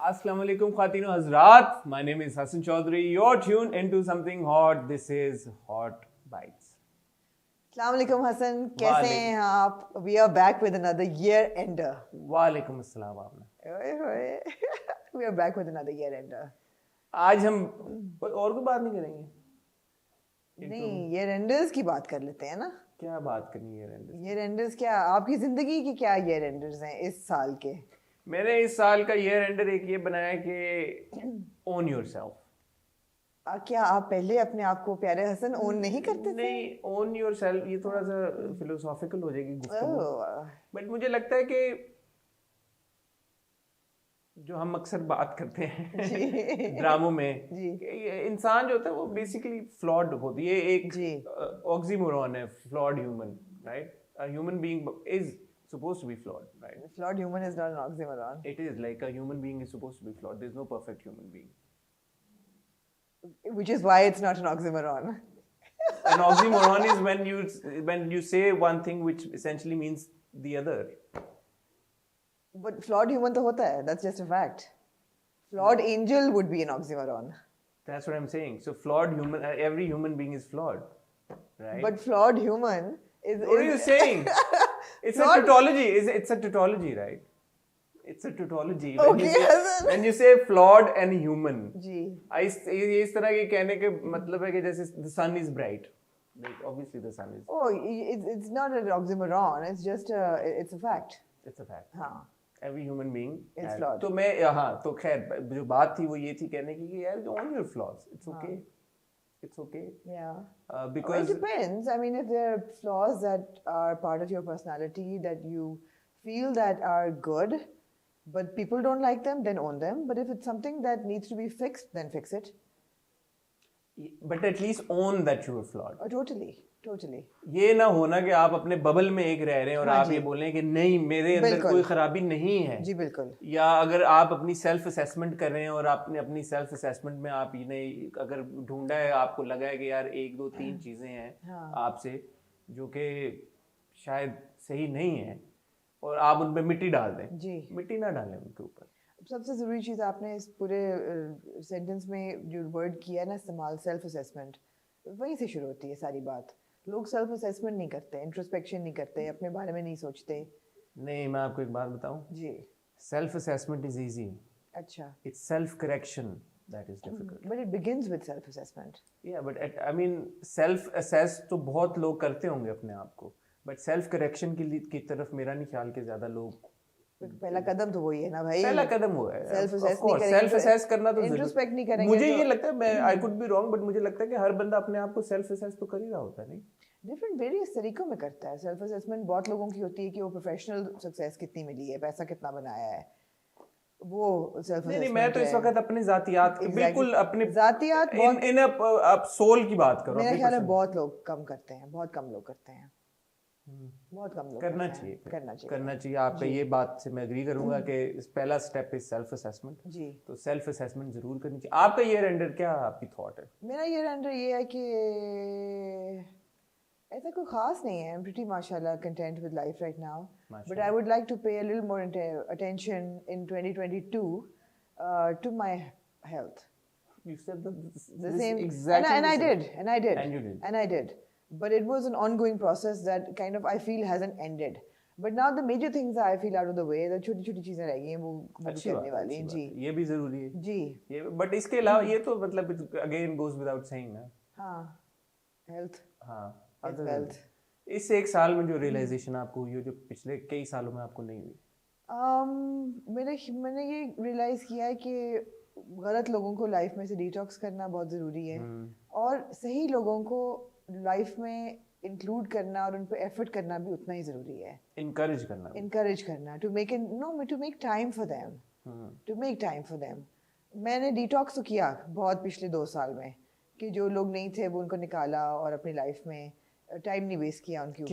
Assalamu alaikum Khatin Hazrat. My name is Hassan Chaudhary. You're tuned into something hot. This is Hot Bites. अस्सलाम वालेकुम हसन, कैसे हैं आप? We are back with another year ender. वालेकुम अस्सलाम आपने. ओए होए. We are back with another year ender. आज हम कोई और कोई बात नहीं करेंगे. नहीं, year enders की बात कर लेते हैं ना. क्या बात करनी है year enders? Year enders क्या? आपकी जिंदगी के क्या year enders हैं इस साल के? मैंने इस साल का year ender एक ये बनाया कि own yourself. क्या आप पहले अपने आप को प्यारे हसन ओन नहीं करते थे? नहीं, own yourself ये थोड़ा सा philosophical हो जाएगी गुफ्तगू. ओह, बट मुझे लगता है कि जो हम अक्सर बात करते हैं ड्रामों में जी. कि इंसान जो होता है वो बेसिकली फ्लॉड होती है. एक जी. ऑक्सीमोरॉन है, flawed human, right? A human being is supposed to be flawed, right? Flawed human is not an oxymoron. It is like a human being is supposed to be flawed. There's no perfect human being. Which is why it's not an oxymoron. An oxymoron is when you say one thing which essentially means the other. But flawed human तो होता है. That's just a fact. Flawed angel would be an oxymoron. That's what I'm saying. So flawed human, every human being is flawed, right? But flawed human is. What are you saying? It's a tautology. It's a tautology, right? It's a tautology. When you say flawed and human. जी. इस तरह के कहने के मतलब है कि जैसे the sun is bright. Like obviously the sun is. Oh, it's not an oxymoron. It's just it's a fact. It's a fact. हाँ. Every human being is flawed. तो मैं हाँ तो खैर जो बात थी वो ये थी कहने की कि यार own your flaws. It's okay. It's okay. Yeah. Because it depends. I mean, if there are flaws that are part of your personality that you feel that are good, but people don't like them, then own them. But if it's something that needs to be fixed, then fix it. But at least own that you are flawed. Totally. Totally. ये ना होना कि आप अपने bubble में एक रह रहे हैं और आप ये बोल रहे हैं कि नहीं मेरे अंदर कोई खराबी नहीं है. जी बिल्कुल. या अगर आप अपनी सेल्फ असेसमेंट कर रहे हैं और आपने अपनी सेल्फ असेसमेंट में आप ये नहीं अगर ढूंढा है आपको लगा है कि यार 1 2 3 चीजें हैं आपसे जो कि शायद सही नहीं है और आप उन पे मिट्टी डाल दें. जी. मिट्टी ना डालें उनके ऊपर. सबसे ज़रूरी चीज़ आपने इस पूरे सेंटेंस में जो वर्ड किया ना इस्तेमाल सेल्फ असेसमेंट वहीं से शुरू होती है सारी बात. लोग सेल्फ असेसमेंट नहीं करते, इंट्रोस्पेक्शन नहीं करते, अपने बारे में नहीं सोचते. नहीं, मैं आपको एक बात बताऊं. जी. Self assessment is easy. अच्छा. It's self correction that is difficult. But it begins with self assessment. Yeah, but I mean self assess तो बहुत लोग करते होंगे अपने आप को, but self correction की तरफ मेरा नहीं ख्याल के ज्यादा लोग. पहला कदम तो वही है ना भाई. पहला कदम वो है. सेल्फ असेस नहीं करेंगे. सेल्फ असेस करना तो इंट्रोस्पेक्ट नहीं करेंगे. मुझे ये लगता है मैं I could be wrong but मुझे लगता है कि हर बंदा अपने आप को सेल्फ असेस तो कर ही रहा होता है. नहीं, डिफरेंट वेरियस तरीकों में करता है. सेल्फ असेसमेंट बहुत लोगों की होती है कि वो प्रोफेशनल सक्सेस कितनी मिली है, पैसा कितना बनाया है, वो सेल्फ असेसमेंट. नहीं, मैं तो इस वक्त अपने जातियात बिल्कुल अपने जातियात इन आप सोल की बात करो. मेरे ख्याल में बहुत लोग कम करते हैं, बहुत कम लोग करते हैं. बहुत कम लोग करना चाहिए. आपका ये बात से मैं एग्री करूंगा कि पहला स्टेप इज सेल्फ असेसमेंट. जी. तो सेल्फ असेसमेंट जरूर करनी चाहिए. आपका ईयर एंडर क्या आपकी थॉट है? मेरा ईयर एंडर ये है कि ऐसा कोई खास नहीं है. I'm pretty माशाल्लाह content with life right now. But I would like to pay a little more attention in 2022 to my health. You said the same exactly. And I did. And you did. And I did. But it was an ongoing process that kind of I feel hasn't ended. But now the major things I feel out of the way, the छोटी-छोटी चीजें रह गई हैं वो करने वाली हैं. जी. ये भी जरूरी है. जी. ये बट इसके अलावा ये तो मतलब again goes without saying ना. हाँ. Health. हाँ. Health. इस एक साल में जो रियलाइजेशन आपको हुई हो जो पिछले कई सालों में आपको नहीं हुई? मैंने ये रियलाइज किया है कि गलत लोगों को लाइफ में से डिटॉक्स करना बहुत ज़रूरी है और सही लोगों को लाइफ में इंक्लूड करना और उन पर एफर्ट करना भी उतना ही ज़रूरी है. इनकरेज करना to make time for them. मैंने डिटॉक्स तो किया बहुत पिछले 2 साल में कि जो लोग नहीं थे वो उनको निकाला और अपनी लाइफ में टाइम नहीं वेस्ट किया उनके ऊपर.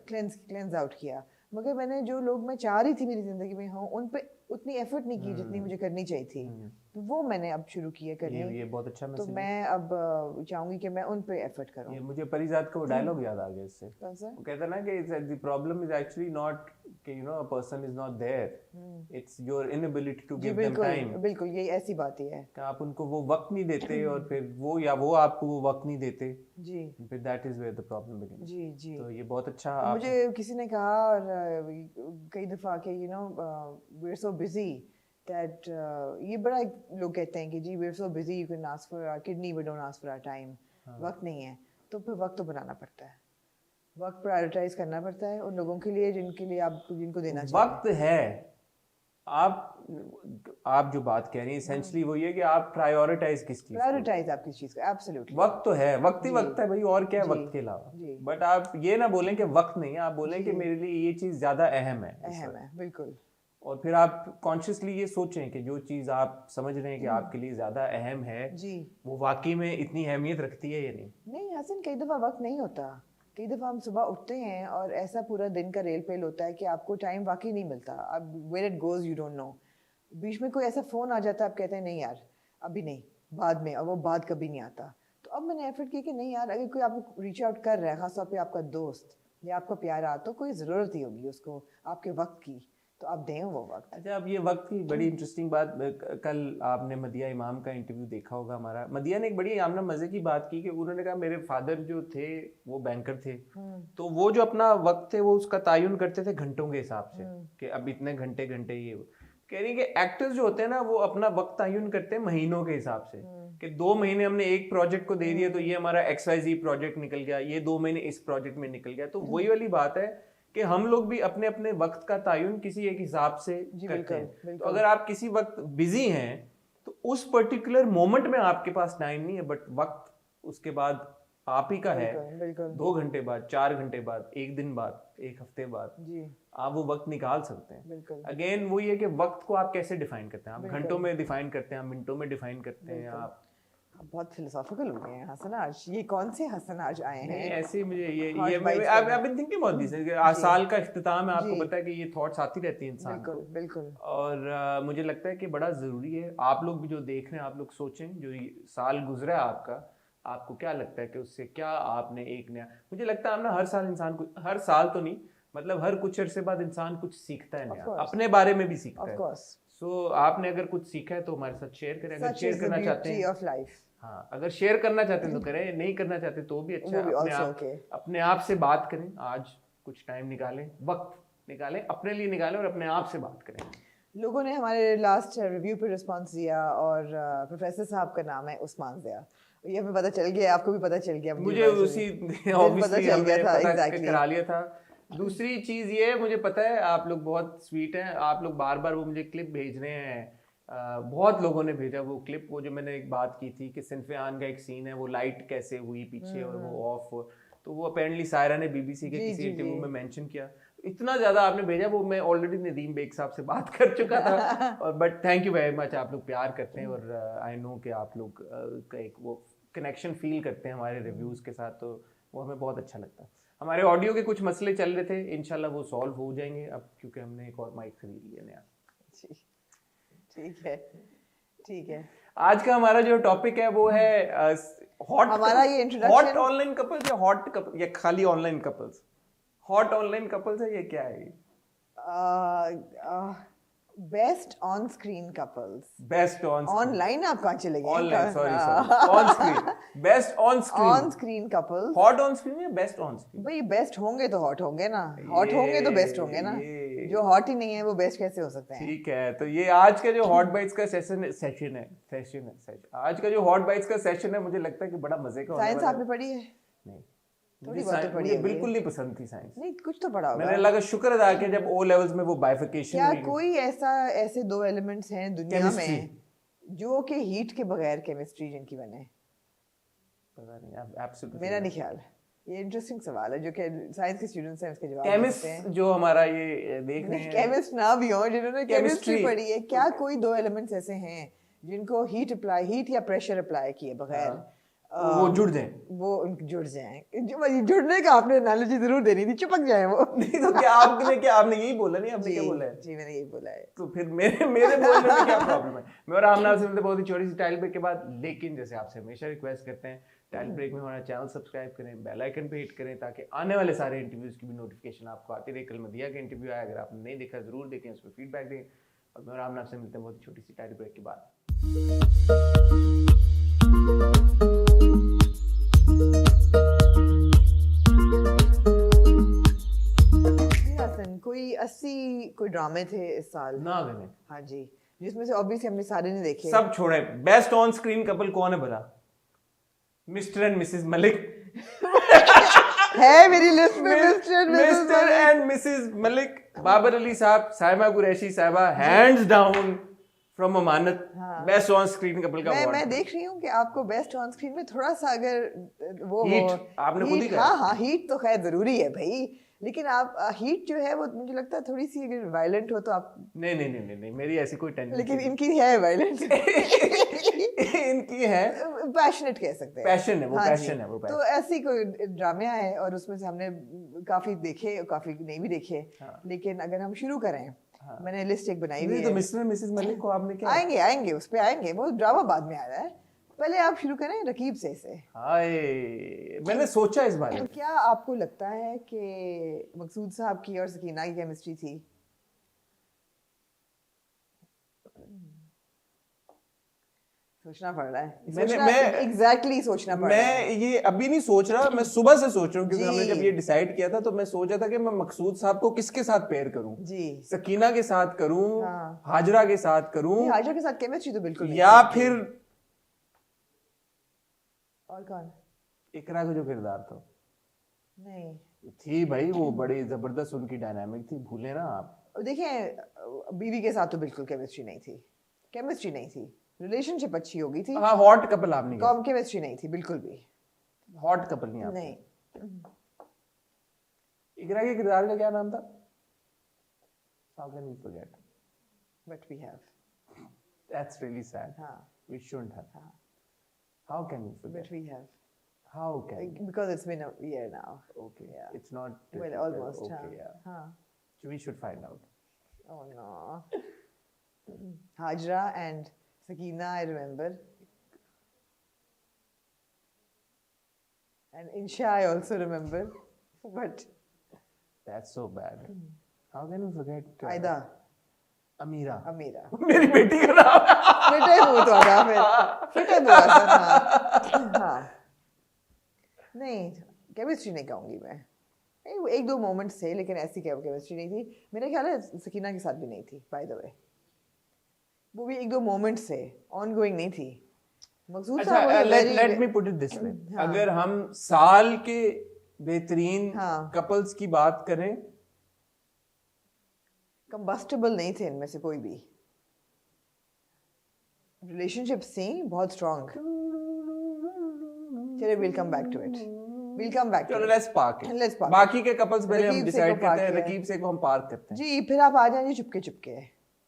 क्लेंस आउट किया. मगर मैंने जो लोग मैं चाह रही थी मेरी ज़िंदगी में हूँ उन पे उतनी एफर्ट नहीं की जितनी मुझे करनी चाहिए थी. तो वो मैंने अब शुरू किया करनी. ये बहुत अच्छा मैसेज. तो मैं अब चाहूंगी कि मैं उन पे एफर्ट करूं. ये मुझे परिजात का वो डायलॉग याद आ गया इससे. कौन सा? वो कहता ना कि the problem is actually not कि you know a person is not there, it's your inability to जी give them बिल्कुल time, बिल्कुल यही ऐसी बात ही है कि आप उनको वो वक्त नहीं देते और फिर वो या वो आपको वो वक्त नहीं देते, जी फिर that is where the problem begins. जी जी तो ये बहुत अच्छा तो आप मुझे किसी ने कहा और कई दफ़ा कि you know we are so busy that ये बड़ा लोग कहते हैं कि जी we are so busy you can ask for our kidney we don't ask for our time, वक्त नहीं है। तो फिर वक्त तो बनाना पड़ता है, वक्त प्रायोरिटाइज करना पड़ता है उन लोगों के लिए जिनके लिए आप जिनको देना चाहिए। वक्त है, आप जो बात कह रही हैं एसेंशियली वही है कि आप प्रायोरिटाइज किस चीज को, प्रायोरिटाइज आप किस चीज़ को, एब्सोल्युटली। वक्त तो है, वक्त ही जी, वक्त है भाई, और क्या है जी, वक्त के अलावा। जी। बट आप ये ना बोलें कि वक्त नहीं है, आप बोलें कि जी। मेरे लिए ये चीज ज्यादा अहम है इस अहम वक्त। है बिल्कुल। और फिर आप कॉन्शियसली ये सोचें कि जो चीज आप समझ रहे हैं कि आपके लिए ज्यादा अहम है जी वो वाकई में इतनी अहमियत रखती है या नहीं। नहीं हसन, कई दफ़ा वक्त नहीं होता, कई दफ़ा हम सुबह उठते हैं और ऐसा पूरा दिन का रेल पेल होता है कि आपको टाइम वाकई नहीं मिलता, अब where it goes you don't know. बीच में कोई ऐसा फ़ोन आ जाता है, आप कहते हैं नहीं यार अभी नहीं, बाद में, और वो बाद कभी नहीं आता। तो अब मैंने एफर्ट की कि नहीं यार, अगर कोई आपको रीच आउट कर रहा है, ख़ासतौर पे आपका दोस्त या आपका प्यारा, तो कोई ज़रूरत ही होगी उसको आपके वक्त की, तो आप दें वो वक्त। अच्छा, अब ये वक्त की बड़ी इंटरेस्टिंग बात, कल आपने मदिया इमाम का इंटरव्यू देखा होगा हमारा। मदिया ने एक बड़ी आमना मजे की बात की कि उन्होंने कहा मेरे फादर जो थे वो बैंकर थे, तो वो जो अपना वक्त थे वो उसका तायुन करते थे घंटों के हिसाब से, कि अब इतने घंटे घंटे ये कह रही है कि एक्टर्स जो होते हैं ना वो अपना वक्त तायुन करते हैं महीनों के हिसाब से, कि 2 महीने हमने एक प्रोजेक्ट को दे दिया तो ये हमारा XYZ प्रोजेक्ट निकल गया, ये 2 महीने इस प्रोजेक्ट में निकल गया। तो वही वाली बात है कि हम लोग भी अपने अपने वक्त का तायुन किसी एक हिसाब से करते हैं। तो अगर आप किसी वक्त बिजी हैं तो उस पर्टिकुलर मोमेंट में आपके पास टाइम नहीं है, बट वक्त उसके बाद आप ही का है। 2 घंटे बाद, 4 घंटे बाद, 1 दिन बाद, 1 हफ्ते बाद जी आप वो वक्त निकाल सकते हैं। अगेन वो ये कि वक्त को आप कैसे डिफाइन करते हैं, आप घंटों में डिफाइन करते हैं, आप मिनटों में डिफाइन करते हैं, आप बहुत फिलोसॉफिकल हो गए हैं हसन आज। ये कौन से हसन आज आए हैं? नहीं ऐसे मुझे ये I've been thinking about this, साल का इख्तिताम है, आपको पता है कि ये थॉट्स आती रहती हैं इंसान को। बिल्कुल। और मुझे लगता है कि बड़ा ज़रूरी है, आप लोग भी जो देख रहे हैं आप लोग सोचें जो साल गुजरा है आपका, आपको क्या लगता है कि उससे क्या आपने एक नया, मुझे लगता है ना हर साल इंसान को, हर साल तो नहीं मतलब हर कुछ अरसे बाद इंसान कुछ सीखता है नया, अपने बारे में भी सीखता है। सो आपने अगर कुछ सीखा है तो हमारे साथ शेयर करें, अगर शेयर करना चाहते हैं हाँ, अगर शेयर करना चाहते हैं तो करें, नहीं करना चाहते तो भी अच्छा, अपने आप से बात करें। आज कुछ टाइम निकालें, वक्त निकालें, अपने लिए निकालें और अपने आप से बात करें। लोगों ने हमारे लास्ट रिव्यू पे रिस्पांस दिया और प्रोफेसर साहब का नाम है उस्मान ज़िया, ये हमें पता चल गया, आपको भी पता चल गया, मुझे उसी ऑब्वियसली हमने पता करा लिया था। दूसरी चीज ये है, मुझे पता है आप लोग बहुत स्वीट हैं, आप लोग बार बार वो मुझे क्लिप भेज रहे हैं, बहुत लोगों ने भेजा वो क्लिप, वो जो मैंने एक बात की थी कि सिनफियान का एक सीन है, वो लाइट कैसे हुई पीछे और वो ऑफ, तो वो अपेरेंटली सायरा ने BBC के किसी इंटरव्यू में मेंशन किया। इतना ज्यादा आपने भेजा, वो मैं ऑलरेडी नदीम बेग साहब से बात कर चुका था और but thank you very much, आप लोग प्यार करते हैं और आई नो कि आप लोग का एक वो कनेक्शन फील करते हैं हमारे रिव्यूज के साथ, तो वो हमें बहुत अच्छा लगता है। हमारे ऑडियो के कुछ मसले चल रहे थे, इंशाल्लाह वो सॉल्व हो जाएंगे अब, क्योंकि हमने एक और माइक खरीद लिया नया। ठीक है। आज का हमारा जो टॉपिक है वो है हॉट, हमारा ये इंट्रोडक्शन, हॉट ऑनलाइन कपल्स या हॉट कपल या खाली online couples, hot online couples है ये क्या है? Best on screen couples. Best on online आप कहाँ चले गए? Online, sorry on screen, best on screen, on screen couples. Hot on screen या बेस्ट ऑन स्क्रीन? भाई बेस्ट होंगे तो हॉट होंगे ना, हॉट होंगे तो बेस्ट होंगे ना, जो हॉट ही नहीं है वो बेस्ट कैसे हो सकते हैं? ठीक है, तो ये आज का जो हॉट बाइट्स का सेशन है, आज का जो हॉट बाइट्स का सेशन है, मुझे लगता है कि बड़ा मजे का होने वाला है। साइंस आपने पढ़ी है? नहीं, मुझे बिल्कुल नहीं पसंद थी साइंस। नहीं, कुछ तो पढ़ा होगा। मैंने अल्लाह का शुक्र अदा किया जब O लेवल्स में वो बाइफिकेशन क्या कोई ऐसे 2 एलिमेंट्स हैं दुनिया में जो कि हीट के बगैर केमिस्ट्री जिनकी बने? पता नहीं, एब्सोल्युटली मेरा नहीं ख्याल। ये इंटरेस्टिंग सवाल है जो कि साइंस के स्टूडेंट्स हैं उसके जवाब देते हैं। जो हमारा ये देख रहे हैं, केमिस्ट ना भी हो जिन्होंने केमिस्ट्री पढ़ी है, क्या कोई 2 एलिमेंट्स ऐसे हैं जिनको हीट या प्रेशर अप्लाई किए बगैर वो जुड़ जाएं, वो जुड़ जाएं? जुड़ने का आपने एनालॉजी जरूर देनी थी, चिपक जाए वो। नहीं तो क्या आपने यही बोला? नहीं, आपने क्या बोला है? जी मैंने यही बोला है। तो फिर मेरे बोलने में क्या प्रॉब्लम है? मैं और आमना से मिलते बहुत ही छोटी सी टाइल ब्रेक के बाद, लेकिन जैसे आपसे हमेशा रिक्वेस्ट करते हैं टाइल ब्रेक में हमारा चैनल सब्सक्राइब करें, बेल आइकन पे हिट करें ताकि आने वाले सारे इंटरव्यूज़ की भी नोटिफिकेशन आपको आती रहे। कल मदिया का इंटरव्यू आया, अगर आपने नहीं देखा ज़रूर देखें, उस पर फीडबैक दें। और मैं आराम आपसे मिलते हैं बहुत छोटी सी टाइल ब्रेक के बाद। कोई 80 कोई ड्रामे थे इस साल ना गए, हाँ जी, जिसमें से ऑब्वियसली हमने सारे नहीं देखे। सब छोड़े। बेस्ट ऑन स्क्रीन कपल कौन है भला? मिस्टर एंड मिसेस मलिक है मेरी लिस्ट में। Mr and Mrs Malik, Babar Ali sahab, Saima Qureshi sahiba, hands down from Amanat, best on screen couple का अवार्ड। मैं देख रही हूँ कि आपको बेस्ट ऑन स्क्रीन में थोड़ा सा अगर वो हीट, आपने खुद ही कहा। हाँ, हीट तो खैर जरूरी है भाई, लेकिन आप हीट जो है वो मुझे लगता है थोड़ी सी अगर वायलेंट हो तो आप नहीं, मेरी ऐसी कोई टेंडेंसी। लेकिन इनकी है वायलेंट इनकी है पैशनेट कह सकते हैं, पैशन है वो, हाँ पैशन है वो। तो ऐसी कोई ड्रामे है और उसमें से हमने काफी देखे और काफी नहीं भी देखे। लेकिन अगर हम शुरू करें, मैंने लिस्ट एक बनाई हुई है। तो मिस्टर एंड मिसेस मलिक को आपने क्या? आएंगे उस पे आएंगे, वो ड्रामा बाद में आ रहा है, पहले आप शुरू करें रकीब से। हाय, मैंने सोचा इस बारे में। क्या आपको लगता है कि मकसूद साहब की और सकीना की केमिस्ट्री थी? सोचना पड़ रहा है, सोचना पड़ रहा है। मैं ये अभी नहीं सोच रहा, मैं सुबह से सोच रहा हूँ, क्योंकि हमने जब ये डिसाइड किया था तो मैं सोच रहा था कि मैं मकसूद साहब को किसके साथ पेयर करूं जी, सकीना के साथ करूं, हाजरा के साथ करूं, हाजरा के साथ केमिस्ट्री तो बिल्कुल नहीं, या फिर और कौन? इकरा का जो किरदार था नहीं थी भाई, वो बड़ी जबरदस्त उनकी डायनामिक थी, भूले ना आप। देखें बीवी के साथ तो बिल्कुल केमिस्ट्री नहीं थी, रिलेशनशिप अच्छी हो गई थी। हाँ, हॉट कपल आप नहीं कम केमिस्ट्री नहीं थी बिल्कुल भी, हॉट कपल नहीं आप नहीं। इकरा के किरदार का क्या नाम था? How can we forget? But we have. That's really sad. हाँ. We shouldn't have. How can we forget? But we have. How can? Because it's been a year now. Okay. Yeah. It's not. Well, almost. Okay. Yeah. हाँ. So we should find out. Oh no. Hajra and Sakina, I remember. And Insha, I also remember. But. That's so bad. How can we forget? Aida. अमीरा। मेरी बेटी का नाम बेटे वो तो आधा फिर हाँ नहीं, केमिस्ट्री नहीं कहूँगी मैं, एक दो मोमेंट्स थे लेकिन ऐसी केमिस्ट्री नहीं थी। मेरा ख्याल है सकीना के साथ भी नहीं थी, बाय द वे, वो भी एक दो मोमेंट्स थे, ऑन गोइंग नहीं थी। मकसूद साहब, let me put it this way, अगर हम साल के बेहतरीन कपल्स की बात करें, कंबस्टेबल नहीं थे इनमें से कोई भी, रिलेशनशिप थी बहुत स्ट्रांग। चलिए we'll come back to it. चलो let's park it. बाकी के कपल्स पहले हम डिसाइड करते हैं, रकीब से को हम पार्क करते हैं जी। फिर आप आ जाएंगे चुपके चुपके।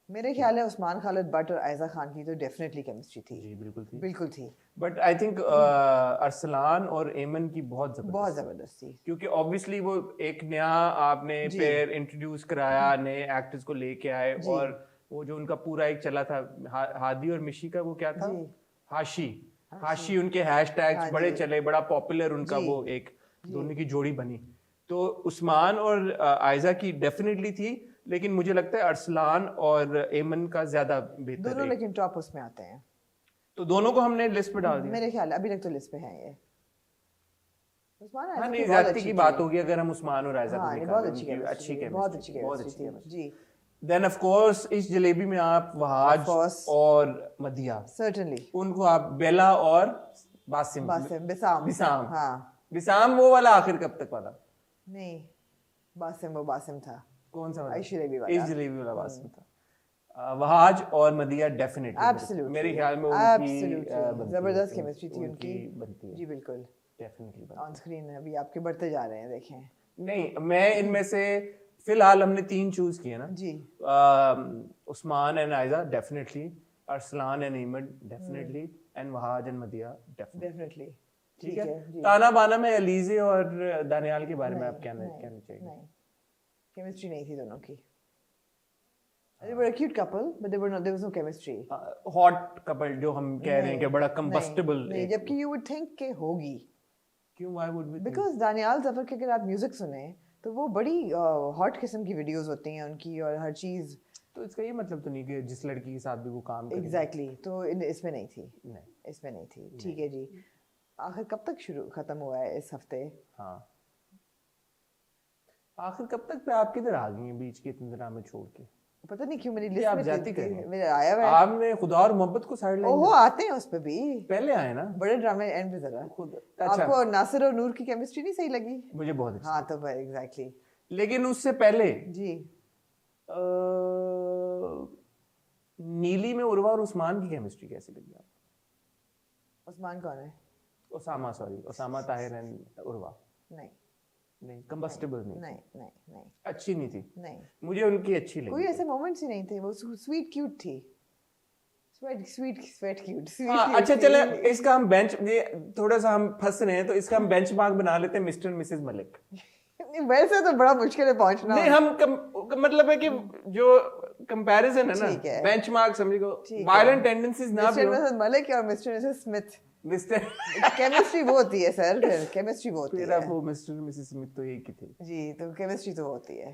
मेरे ख्याल है उस्मान खालिद भट्ट और आयजा खान की तो डेफिनेटली केमिस्ट्री थी जी, बिल्कुल थी। बट आई थिंक अरसलान और एमन की बहुत जबरदस्त थी, क्योंकि ऑब्वियसली वो एक नया आपने पेयर इंट्रोड्यूस कराया, नए एक्टर्स को लेके आए, और वो जो उनका पूरा एक चला था हादी और मिशी का, वो क्या था, हाशी उनके हैशटैग्स बड़े चले, बड़ा पॉपुलर उनका वो एक दोनों की जोड़ी बनी। तो उस्मान और आयजा की डेफिनेटली थी, लेकिन मुझे लगता है अरसलान और एमन का ज्यादा बेहतर दोनों, लेकिन टॉप उसमें आते हैं, तो दोनों को हमने लिस्ट पे डाल दिया। मेरे ख्याल अभी तक तो लिस्ट पे हैं ये। हाँ, नहीं ज्यादती की बात होगी अगर हम उस्मान और आयजा को बहुत अच्छी जी। देन ऑफ कोर्स इस जलेबी में आप वहाज और मदिया, सर्टेनली उनको आप बेला और बासिम बिसाम वो वाला आखिर कब तक वाला? नहीं, बासिम था। कौन सा वाला? इस जलेबी वाला बासिम था। वहाज और मदिया डेफिनेटली मेरे ख्याल में उनकी जबरदस्त केमिस्ट्री थी उनकी, बनती है जी बिल्कुल, डेफिनेटली ऑन स्क्रीन अभी आपके बढ़ते जा रहे हैं, देखें। नहीं, मैं इनमें से फिलहाल हमने 3 चूज किए ना जी, Usman and Ayeza definitely, Arsalan and Eman definitely, and Wahaj and Madiha definitely. ठीक है, ताना बाना में अलीजे और दानियाल के बारे में आप कहना चाहिए? नहीं, केमिस्ट्री नहीं थी दोनों की। They were a cute couple, but there was no chemistry. Hot couple जो हम कह रहे हैं कि बड़ा कंबस्टेबल नहीं, जबकि you would think के होगी. क्यों? Why would we think? Because Daniyal Zafar के अगर आप म्यूजिक सुने तो वो बड़ी हॉट किस्म की वीडियोस होती हैं उनकी और हर चीज़. तो इसका ये मतलब तो नहीं कि जिस लड़की के साथ भी वो काम करे. Exactly. तो इसमें नहीं थी. नहीं, इसमें नहीं थी. ठीक है जी. आखिर कब तक खत्म हुआ है इस हफ्ते? हाँ. आखिर कब तक पे आप किधर आ गई हैं बीच के इतने ड्रामे छोड़ के? पता नहीं क्यों मेरी लिस्ट में जाती करें. मेरे आया हुआ है. आपने खुदा और मोहब्बत को साइड लाइन. ओहो आते हैं उस पे भी. पहले आए ना बड़े ड्रामे एंड पे जरा. खुद. अच्छा. आपको नासिर और नूर की केमिस्ट्री नहीं सही लगी? मुझे बहुत अच्छी. हाँ तो एग्जैक्टली. लेकिन उससे पहले जी नीली में उर्वा और उस्मान की केमिस्ट्री कैसी लगी आपको? उस्मान कौन है? ओसामा ताहिर एंड उर्वा. नहीं कंबस्टेबल नहीं अच्छी नहीं थी. नहीं मुझे उनकी अच्छी लगी. कोई ऐसे मोमेंट्स ही नहीं थे. वो स्वीट क्यूट थी. Sweet cute. अच्छा चले इसका हम ये थोड़ा सा हम फंस रहे हैं तो इसका हम बेंचमार्क बना लेते हैं मिस्टर मिसेस मलिक. वैसे तो बड़ा मुश्किल है पहुंचना. नहीं हम मतलब है कि जो कंपैरिजन है ना बेंचमार्क समझो वायलेंट टेंडेंसीज ना मिस्टर मिसेस मलिक और mister Mrs Smith. Mister chemistry वो होती है सर. फिर केमिस्ट्री वो होती है. वो मिस्टर मिसेस स्मिथ तो एक ही थे जी. तो केमिस्ट्री तो होती है.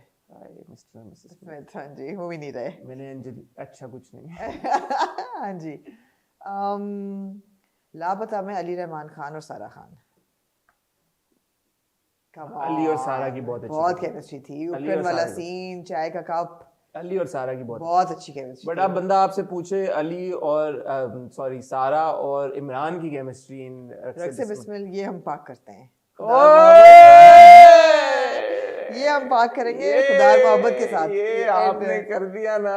Mister Mrs Smith. हाँ जी वो भी नहीं रहे. मैंने अंजलि अच्छा कुछ नहीं. हाँ जी. लापता में अली रहमान खान और सारा खान. अली और सारा की बहुत केमिस्ट्री थी. ऊपर वाला सीन, चाय का कप. अली और सारा की बहुत अच्छी केमिस्ट्री. बट अब बंदा आपसे पूछे अली और सारा और इमरान की केमिस्ट्री इन रक्स बिस्मिल ये हम पाक करते हैं. ये हम पाक करेंगे खुदा मोहब्बत के साथ. ये आपने कर दिया ना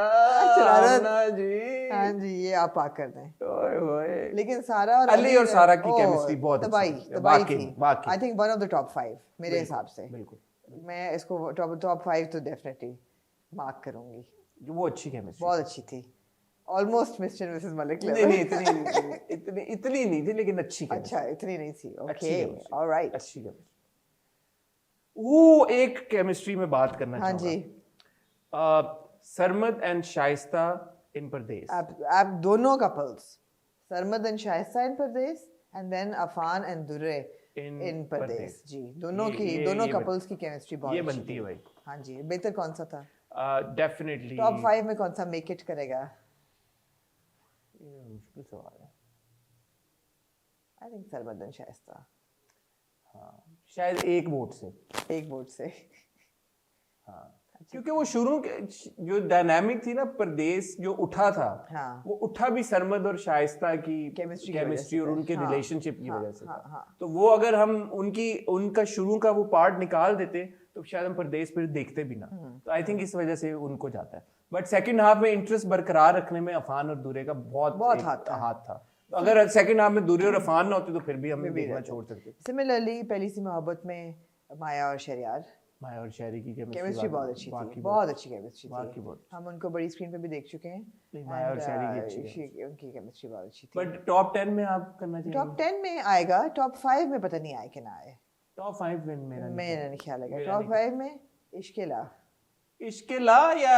जी. हाँ जी ये आप पाक कर दें. लेकिन सारा और अली और सारा की केमिस्ट्री बहुत तबाही थी. I think one of the top 5 मेरे हिसाब से. बिल्कुल. मैं इसको टॉप 5 तो डेफिनेटली मार्क करूंगी. वो अच्छी केमिस्ट्री बहुत अच्छी थी. ऑलमोस्ट मिस्टर मिसेस मलिक नहीं इतनी नहीं थी लेकिन अच्छी. अच्छा इतनी नहीं थी. Okay alright. अच्छी केमिस्ट्री. वो एक केमिस्ट्री में बात करना चाहूंगा. हाँ जी. सरमद एंड शाइस्ता इन परदेस. आप दोनों couples Sarmad and Shaista in Pradesh and then Affan and दुर्रे इन परदेस. जी दोनों कपल्स की केमिस्ट्री बहुत ये बनती है भाई. हाँ जी. बेहतर कौन सा था? डेफिनेटली टॉप 5 में कौन सा मेक इट करेगा? ये मुश्किल सवाल है. I think Sarmad and Shaista. हाँ शायद एक वोट से. हाँ क्योंकि वो शुरू के जो डायनामिक थी ना परदेस जो उठा था. हाँ. वो उठा भी सरमद और शाइस्ता की केमिस्ट्री और उनके रिलेशनशिप की वजह से था. तो वो अगर हम उनका शुरू का वो पार्ट निकाल देते तो शायद हम परदेस फिर देखते भी ना. तो आई थिंक इस वजह से उनको जाता है. बट सेकंड हाफ में इंटरेस्ट बरकरार रखने में अफान और दुरे का बहुत हाथ था. तो अगर सेकंड हाफ में दुरे और अफान ना होते तो फिर भी हम देखना छोड़ सकते. सिमिलरली पहली सी मोहब्बत में माया और शहरी की केमिस्ट्री बहुत अच्छी थी. बहुत अच्छी केमिस्ट्री थी. हम उनको बड़ी स्क्रीन पे भी देख चुके हैं. माया और शहरी की उनकी केमिस्ट्री बहुत अच्छी थी. बट टॉप 10 में आप करना चाहिए. टॉप 10 में आएगा. टॉप 5 में पता नहीं आए कि ना आए. टॉप 5 में मेरा नहीं ख्याल है. टॉप 5 में इश्केला या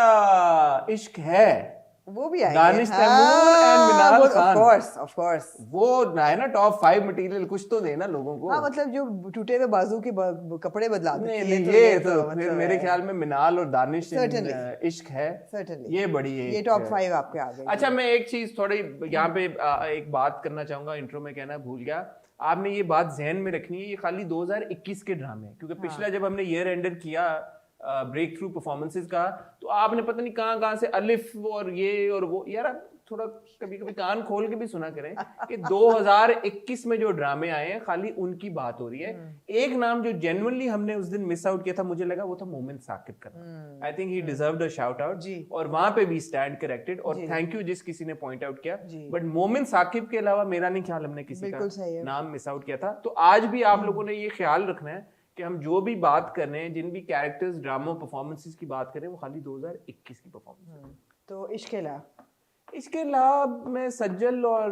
इश्क है वो भी आएंगे. Danish Taimur and Minal Khan. Of course वो है ना टॉप 5 मटेरियल कुछ तो देना लोगों को. हाँ मतलब जो टूटे हुए बाजू के कपड़े बदला देते हैं. ये तो फिर मेरे ख्याल में मिनाल और दानिश इश्क है. ये बड़ी ये टॉप 5 आपके आ गए. अच्छा मैं एक चीज थोड़ी यहाँ पे एक बात करना चाहूंगा. इंट्रो में कहना भूल गया. आपने ये बात जहन में रखनी है. ये खाली 2021 के ड्रामे हैं क्योंकि पिछला जब हमने ईयर एंडर किया ब्रेक थ्रू परफॉर्मेंसेस का तो आपने पता नहीं कहाँ से अलिफ और ये और वो. यार आप थोड़ा कभी कभी कान खोल के भी सुना करें कि 2021 में जो ड्रामे आए हैं खाली उनकी बात हो रही है. एक नाम जो जेन्युइनली हमने उस दिन मिस आउट किया था मुझे लगा वो था मोमिन साकिब का. I think he deserved a shout out और वहां पे वी स्टैंड करेक्टेड और थैंक यू जिस किसी ने पॉइंट आउट किया. बट मोमिन साकिब के अलावा मेरा नहीं ख्याल हमने किसी का नाम मिस आउट किया था. तो आज भी आप लोगों ने ये ख्याल रखना है कि हम जो भी बात कर रहे हैं जिन भी कैरेक्टर्स ड्रामा परफॉर्मेंसेस की बात करें वो खाली 2021 की परफॉर्मेंस. तो इसके अलावा मैं सज्जल और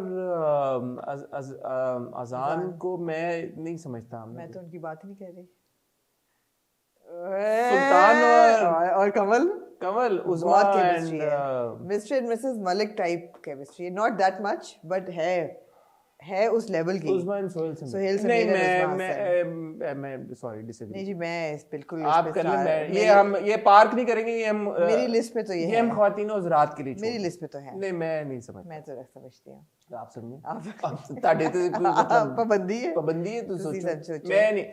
अजान को मैं नहीं समझता. मैं तो उनकी बात ही नहीं कह रही. सुल्तान और कमल कमल बहुत उस्मान केमिस्ट्री है, and mister and Mrs Malik type chemistry, not that much but है उस लेवल की। उस्मान सोहेल से सोहेल से नहीं, मेरा रिजवान मैं सॉरी डिसएग्री। नहीं जी, मैं बिल्कुल आप कर लें, ये हम ये पार्क नहीं करेंगे, ये हम मेरी लिस्ट पे तो ये है, हम ख्वातीन और हज़रात के लिए छोड़ मेरी दें। लिस्ट पे तो है। नहीं मैं नहीं समझता। मैं तो समझती हूँ आप समझे, आप आप ताड़े तो कोई मतलब पाबंदी है, पाबंदी है तो तुसी सोचो। सोचो। मैं नहीं,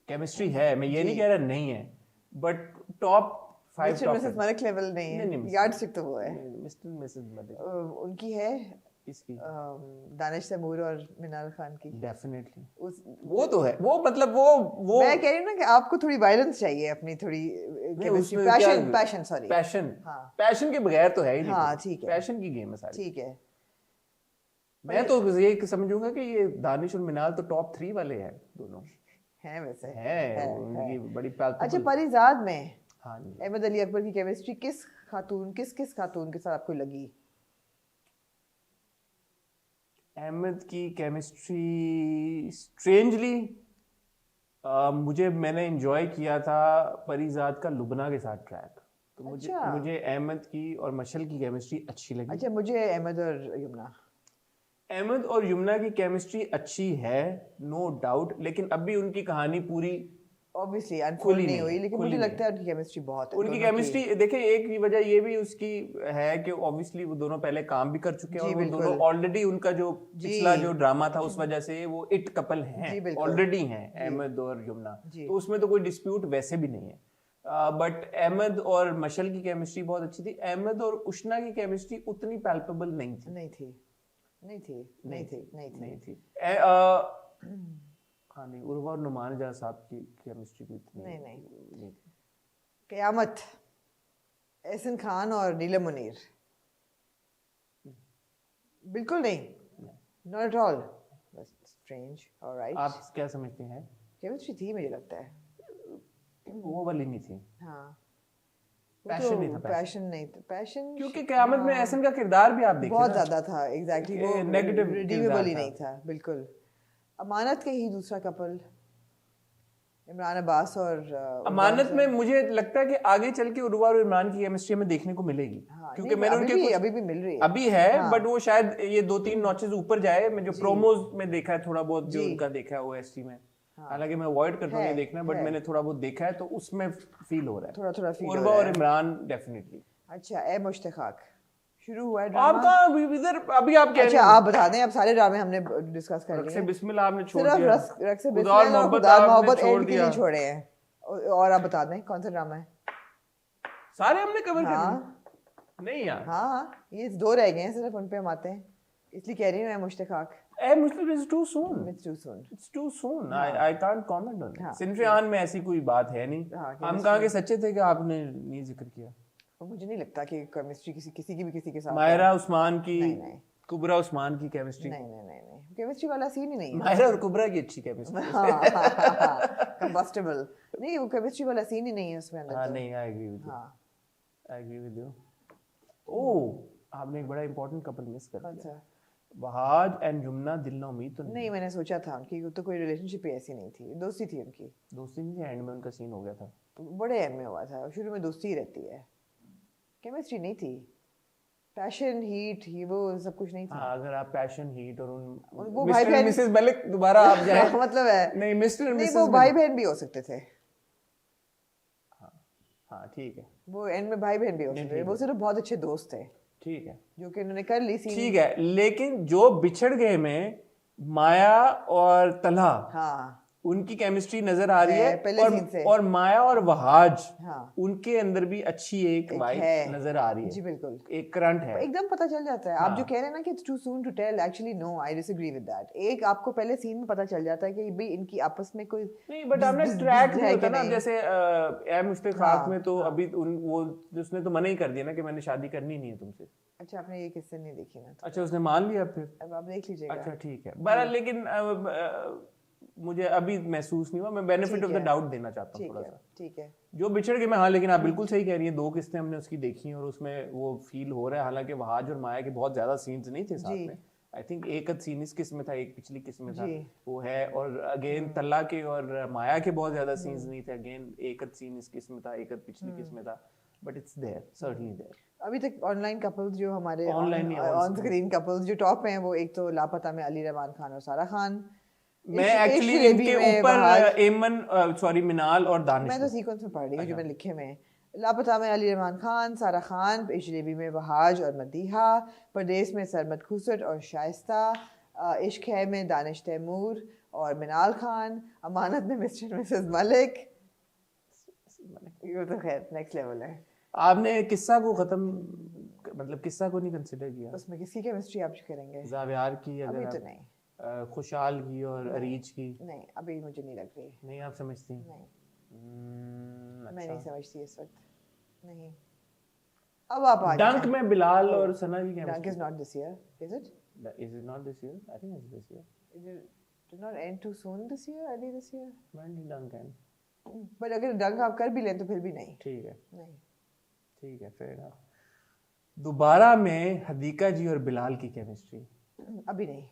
केमिस्ट्री है, मैं ये नहीं कह रहा नहीं है, but top 5 mister top Mrs Malik level नहीं है, यार्ड स्टिक तो वो है। मिस्टर मिसेस मलिक उनकी है इसकी दानिश तैमूर और मिनाल खान की, डेफिनेटली उस वो तो है, वो मतलब वो मैं कह रही हूँ ना कि आपको थोड़ी वायलेंस चाहिए अपनी, थोड़ी केमिस्ट्री, पैशन सॉरी पैशन, हाँ पैशन के बगैर तो है ही नहीं। हाँ ठीक है, पैशन की गेम है सारी। ठीक है। मैं तो ये समझूंगा कि ये दानिश और मिनाल तो टॉप 3 वाले हैं दोनों है वैसे है उनकी बड़ी palpable। अच्छा, परिजाद में हाँ जी, अहमद अली अकबर की केमिस्ट्री किस खातून के साथ आपको लगी? अहमद की केमिस्ट्री स्ट्रेंजली मैंने एंजॉय किया था परिजाद का लुबना के साथ ट्रैक, तो मुझे अहमद की और मशल की केमिस्ट्री अच्छी लगी। अच्छा, मुझे अहमद और यमुना की केमिस्ट्री अच्छी है, नो डाउट, लेकिन अभी उनकी कहानी पूरी ऑब्वियसली अनफोल्ड नहीं हुई, लेकिन मुझे लगता है उनकी केमिस्ट्री बहुत है। उनकी केमिस्ट्री देखिए, एक ही वजह ये भी उसकी है कि ऑब्वियसली वो दोनों पहले काम भी कर चुके हैं और वो दोनों ऑलरेडी उनका जो पिछला जो ड्रामा था उस वजह से वो इट कपल हैं, ऑलरेडी हैं अहमद और यमुना, तो उसमें तो कोई डिस्प्यूट वैसे भी नहीं है। बट अहमद और मशल की केमिस्ट्री बहुत अच्छी थी। अहमद और उष्णा की केमिस्ट्री उतनी पैल्पेबल नहीं थी। हाँ नहीं, उर्वा और नुमान जहाँ साहब की केमिस्ट्री भी इतनी नहीं थी। क़यामत, एहसन खान और नीलम मुनीर, बिल्कुल नहीं, not at all, strange. Alright, आप क्या समझते हैं? केमिस्ट्री थी, मुझे लगता है वो वाली नहीं थी। हाँ, पैशन नहीं था, पैशन क्योंकि क़यामत में एहसन का किरदार भी आप देखिए बहुत ज्यादा था। एग्जैक्टली, वो नेगेटिव रिडीमेबल ही नहीं था बिल्कुल। अमानत के ही दूसरा कपल, इमरान अब्बास और अमानत में मुझे लगता है कि आगे चल के उर्वा और इमरान की केमिस्ट्री हमें देखने को मिलेगी, क्योंकि मैंने उनके अभी भी मिल रही है, अभी है, बट वो शायद ये 2-3 नॉचेस ऊपर जाए। मैं जो प्रोमोज में देखा है थोड़ा बहुत, जो उनका देखा है ओएसटी में, हालांकि मैं अवॉइड करता हूँ ये देखना, बट मैंने थोड़ा बहुत देखा है तो उसमें फील हो रहा है थोड़ा फील उर्वा और इमरान डेफिनेटली। अच्छा, ए मुश्ताक शुरू हुआ है ड्रामा। आप कहाँ इधर अभी आप कह रहे हैं? आप बता दें, अब सारे ड्रामे हमने डिस्कस कर लिए। रक्से बिस्मिल्लाह आपने छोड़ दिया, सिर्फ रक्से बिस्मिल्लाह और मोहब्बत एंड के लिए छोड़े हैं। और आप बता दें कौन सा ड्रामा है? सारे हमने कवर कर लिए। नहीं यार, हाँ, ये 2 रह गए हैं सिर्फ, उन पे हम आते हैं, इसलिए कह रही हूँ मैं Mushtaq. It's too soon. It's too soon. I can't comment on it. सिनफियान में ऐसी कोई बात है नहीं। हम कहाँ के सच्चे थे कि आपने नहीं जिक्र किया। मुझे नहीं लगता कि केमिस्ट्री किसी के साथ। मायरा उस्मान की, कुबरा उस्मान की केमिस्ट्री नहीं, केमिस्ट्री वाला सीन ही नहीं है। मायरा और कुबरा की अच्छी केमिस्ट्री, कंबस्टेबल नहीं, वो केमिस्ट्री वाला सीन ही नहीं है उसमें अंदर। हाँ नहीं, आई एग्री विद यू। ओह, आपने एक बड़ा इंपॉर्टेंट कपल मिस कर दिया। वहाज एंड यमुना, दिल ना उम्मीद तो नहीं, मैंने सोचा था उनकी तो कोई रिलेशनशिप ही ऐसी नहीं थी, दोस्ती थी उनकी। दोस्ती नहीं थी, एंड में उनका सीन हो गया था, बड़े एंड में हुआ था, शुरू में दोस्ती ही रहती है, केमिस्ट्री नहीं थी। पैशन, हीट, ये वो सब कुछ नहीं था। हाँ, अगर आप पैशन, हीट और वो भाई बहन, मिसेस मलिक दोबारा आप जाए मतलब है नहीं, मिस्टर नहीं, वो भाई बहन भी हो सकते थे। हाँ ठीक है, वो एंड में भाई बहन भी हो सकते थे, वो सिर्फ बहुत अच्छे दोस्त थे। ठीक है, जो कि उन्होंने कर ली सीन। ठीक है, लेकिन जो बिछड़ गए में माया और तलहा, हाँ, उनकी केमिस्ट्री नजर आ रही है, और माया और वहाज, उनके अंदर भी अच्छी एक वाइब नजर आ रही है। जी बिल्कुल, एक करंट है, एकदम पता चल जाता है। आप जो कह रहे हैं ना कि it's too soon to tell, actually no, I disagree with that. एक आपको पहले सीन में पता चल जाता है कि भाई इनकी आपस में कोई नहीं, बट हमने ट्रैक नहीं होता ना, जैसे ए मुश्ताक में तो अभी वो उसने तो मना ही कर दिया ना कि मैंने शादी करनी नहीं है तुमसे। अच्छा, आपने ये किस्से नहीं देखी ना? अच्छा, उसने मान लिया फिर? अब आप देख लीजिएगा। अच्छा ठीक है, बहरहाल, लेकिन मुझे अभी महसूस नहीं हुआ, मैं बेनिफिट ऑफ द डाउट देना चाहता हूँ थोड़ा सा। ठीक है, जो बिछड़ गए में, हाँ, लेकिन आप बिल्कुल सही कह रही हैं, 2 किस्तें हमने उसकी देखी हैं और उसमें वो फील हो रहा है। हालांकि वहाज और माया के बहुत ज्यादा सीन्स नहीं थे साथ में, आई थिंक एक सीन इस किस्म में था, एक पिछली किस्म में था, वो है। और अगेन तल्ला के और माया के बहुत ज्यादा सीन्स नहीं थे, अगेन एक सीन इस किस्म में था, एक पिछली किस्म में था। but it's there, certainly there. अभी तक ऑनलाइन कपल्स जो हमारे Online he on screen couples जो टॉप हैं वो एक तो लापता में अली रहमान खान और सारा खान। मैं एक्चुअली इश्क इनके में ऊपर बहाज- एमन सॉरी मिनाल और दानिश मैं तो सीक्वेंस में पढ़ रही हूँ जो मैंने लिखे हुए हैं। लापता में अली रहमान खान, सारा खान, इश्क में बहाज और मदीहा, परदेस में सरमद खुसट और शाइस्ता, इश्क है में दानिश तैमूर और मिनाल खान, अमानत में मिस्टर मिसेस मलिक। ये तो खैर नेक्स्ट लेवल है। आपने किस्सा को खत्म मतलब किस्सा को नहीं कंसिडर किया? उसमें किसकी केमिस्ट्री आप करेंगे? जावियार की अभी अगर तो नहीं, खुशहाल की और अरीज की नहीं अभी मुझे नहीं लग रही। नहीं आप समझती? नहीं मैं अच्छा। नहीं समझती इस वक्त, नहीं। अब आप आ डंक में बिलाल और सना की डंक chemistry is not this year, is it? is it not this year? I think it's this year. Did not end too soon this year, early this year? When did dunk end? But अगर डंक आप कर भी लें तो फिर भी नहीं। ठीक है नहीं ठीक है fair enough. दोबारा में हदीका जी और बिलाल की केमिस्ट्री अभी नहीं,